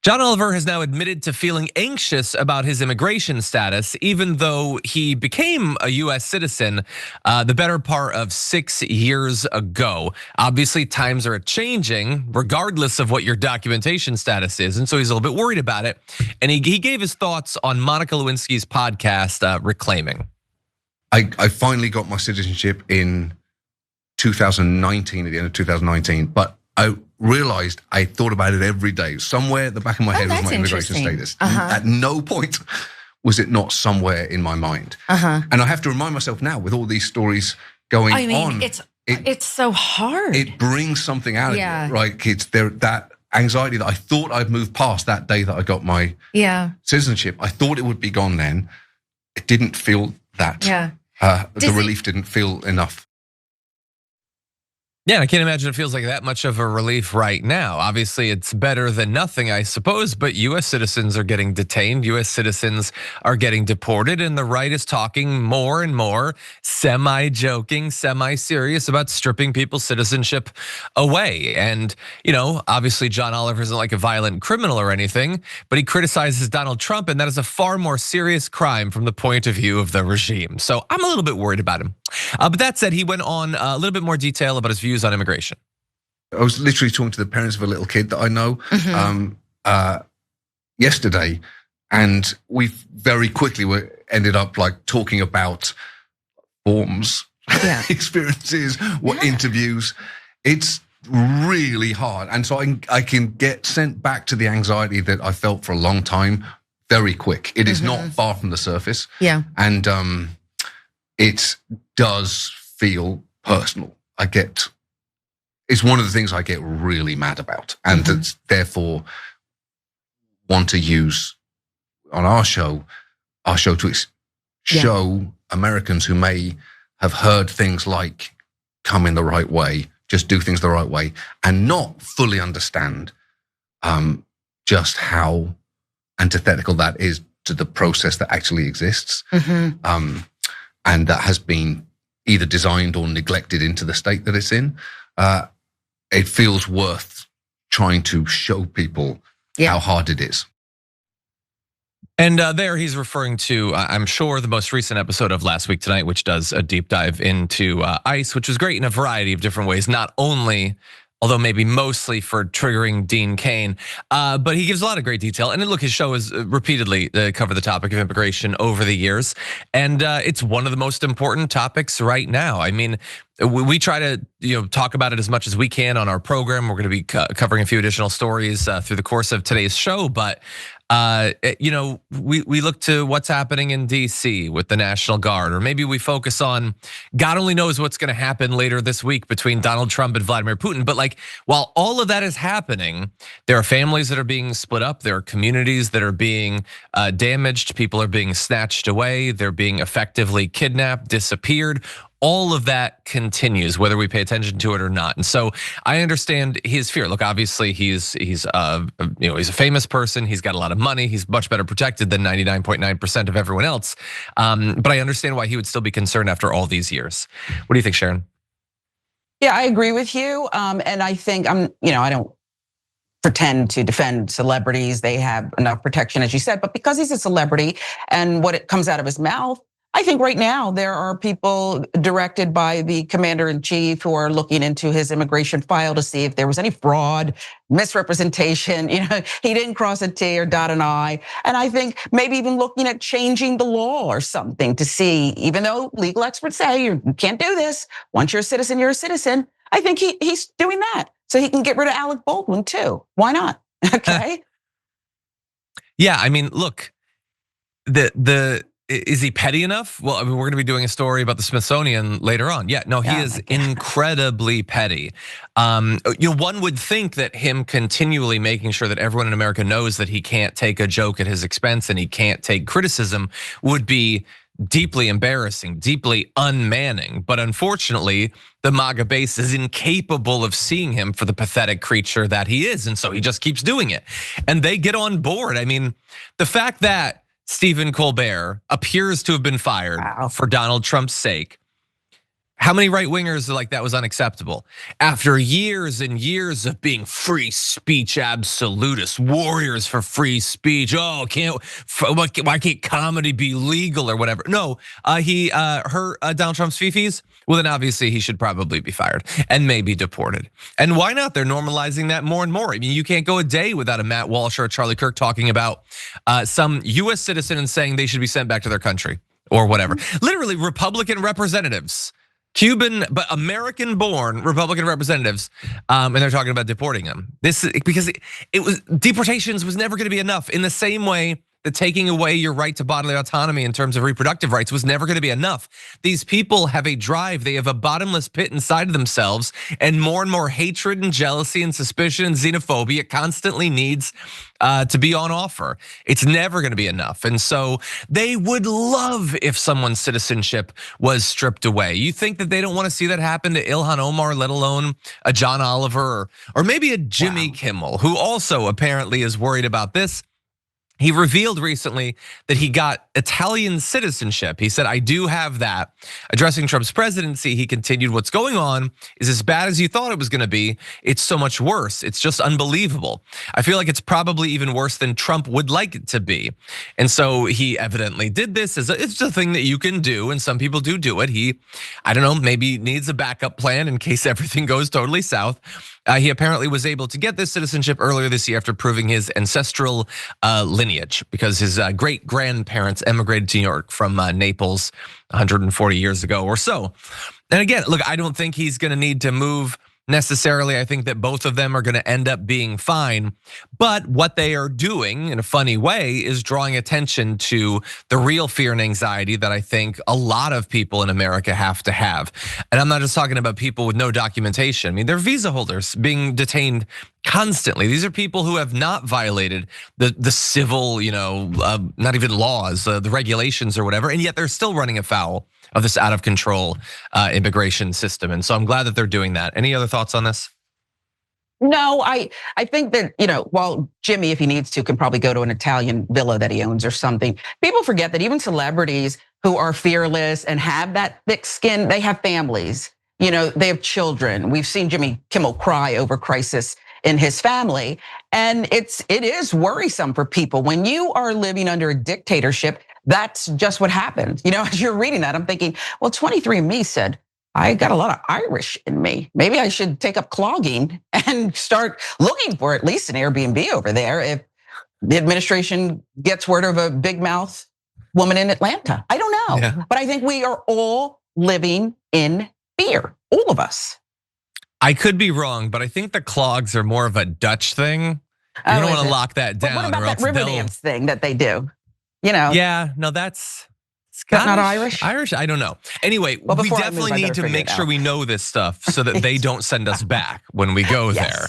John Oliver has now admitted to feeling anxious about his immigration status, even though he became a US citizen the better part of 6 years ago. Obviously, times are changing regardless of what your documentation status is. And so he's a little bit worried about it. And he gave his thoughts on Monica Lewinsky's podcast, Reclaiming. I finally got my citizenship in 2019, at the end of 2019, but I realized I thought about it every day. Somewhere at the back of my head was my immigration status. At no point was it not somewhere in my mind. And I have to remind myself now, with all these stories going on, it's so hard. It brings something out of you, right? It's there, that anxiety that I thought I'd moved past that day that I got my citizenship. I thought it would be gone then. It didn't feel that. The relief didn't feel enough. Yeah, I can't imagine it feels like that much of a relief right now. Obviously, it's better than nothing, I suppose, but US citizens are getting detained. US citizens are getting deported, and the right is talking more and more, semi-joking, semi-serious about stripping people's citizenship away. And, obviously John Oliver isn't like a violent criminal or anything, but he criticizes Donald Trump, and that is a far more serious crime from the point of view of the regime. So I'm a little bit worried about him. But that said, he went on a little bit more detail about his views on immigration. I was literally talking to the parents of a little kid that I know yesterday, and we very quickly ended up like talking about forms, experiences, interviews. It's really hard, and so I can get sent back to the anxiety that I felt for a long time very quick. It is not far from the surface, and it does feel personal. It's one of the things I get really mad about, and that's therefore want to use on our show to show Americans who may have heard things like come in the right way, just do things the right way, and not fully understand just how antithetical that is to the process that actually exists, and that has been either designed or neglected into the state that it's in. It feels worth trying to show people how hard it is. And there he's referring to, I'm sure, the most recent episode of Last Week Tonight, which does a deep dive into ICE, which was great in a variety of different ways, not only, although maybe mostly for triggering Dean Cain, but he gives a lot of great detail. And look, his show has repeatedly covered the topic of immigration over the years, and it's one of the most important topics right now. I mean, we try to talk about it as much as we can on our program. We're going to be covering a few additional stories through the course of today's show, but we look to what's happening in DC with the National Guard, or maybe we focus on God only knows what's going to happen later this week between Donald Trump and Vladimir Putin. But like, while all of that is happening, there are families that are being split up. There are communities that are being damaged. People are being snatched away. They're being effectively kidnapped, disappeared. All of that continues, whether we pay attention to it or not. And so I understand his fear. Look, obviously he's a famous person. He's got a lot of money. He's much better protected than 99.9% of everyone else. But I understand why he would still be concerned after all these years. What do you think, Sharon? Yeah, I agree with you. And I think I don't pretend to defend celebrities. They have enough protection, as you said, but because he's a celebrity and what it comes out of his mouth, I think right now there are people directed by the commander-in-chief who are looking into his immigration file to see if there was any fraud, misrepresentation. He didn't cross a T or dot an I. And I think maybe even looking at changing the law or something to see, even though legal experts say you can't do this. Once you're a citizen, you're a citizen. I think he's doing that so he can get rid of Alec Baldwin too. Why not? Okay. Yeah, I mean, look, is he petty enough? Well, I mean, we're going to be doing a story about the Smithsonian later on. Yeah, no, he is incredibly petty. One would think that him continually making sure that everyone in America knows that he can't take a joke at his expense and he can't take criticism would be deeply embarrassing, deeply unmanning. But unfortunately, the MAGA base is incapable of seeing him for the pathetic creature that he is. And so he just keeps doing it. And they get on board. I mean, the fact that Stephen Colbert appears to have been fired for Donald Trump's sake How many right wingers are like that was unacceptable? After years and years of being free speech absolutists, warriors for free speech. Oh, why can't comedy be legal or whatever? No, he hurt Donald Trump's fifis. Well, then obviously he should probably be fired and maybe deported. And why not? They're normalizing that more and more. I mean, you can't go a day without a Matt Walsh or a Charlie Kirk talking about some US citizen and saying they should be sent back to their country or whatever. Literally, Republican representatives. Cuban, but American-born Republican representatives, and they're talking about deporting them. This is because it was deportations was never going to be enough. In the same way that taking away your right to bodily autonomy in terms of reproductive rights was never going to be enough. These people have a drive; they have a bottomless pit inside of themselves, and more hatred and jealousy and suspicion and xenophobia constantly needs to be on offer. It's never going to be enough, and so they would love if someone's citizenship was stripped away. You think that they don't want to see that happen to Ilhan Omar, let alone a John Oliver or maybe a Jimmy Kimmel, who also apparently is worried about this. He revealed recently that he got Italian citizenship. He said, I do have that. Addressing Trump's presidency, he continued, what's going on is as bad as you thought it was gonna be. It's so much worse. It's just unbelievable. I feel like it's probably even worse than Trump would like it to be. And so he evidently did this. It's a thing that you can do, and some people do it. He, I don't know, maybe needs a backup plan in case everything goes totally south. He apparently was able to get this citizenship earlier this year after proving his ancestral lineage, because his great grandparents emigrated to New York from Naples 140 years ago or so. And again, look, I don't think he's gonna need to move necessarily. I think that both of them are gonna end up being fine. But what they are doing in a funny way is drawing attention to the real fear and anxiety that I think a lot of people in America have to have. And I'm not just talking about people with no documentation. I mean, they're visa holders being detained constantly. These are people who have not violated the civil, not even laws, the regulations or whatever, and yet they're still running afoul of this out of control immigration system. And so I'm glad that they're doing that. Any other thoughts on this? No, I think that, while Jimmy, if he needs to, can probably go to an Italian villa that he owns or something. People forget that even celebrities who are fearless and have that thick skin, they have families, they have children. We've seen Jimmy Kimmel cry over crisis in his family. And it is worrisome for people. When you are living under a dictatorship, that's just what happens. As you're reading that, I'm thinking, well, 23andMe said, I got a lot of Irish in me. Maybe I should take up clogging and start looking for at least an Airbnb over there if the administration gets word of a big mouth woman in Atlanta. I don't know. Yeah. But I think we are all living in fear, all of us. I could be wrong, but I think the clogs are more of a Dutch thing. You don't want to lock that down. But what about that river dance thing that they do? Yeah, no, that's Scottish, not Irish? Irish, I don't know. Anyway, we definitely need to make sure we know this stuff so that they don't send us back when we go there.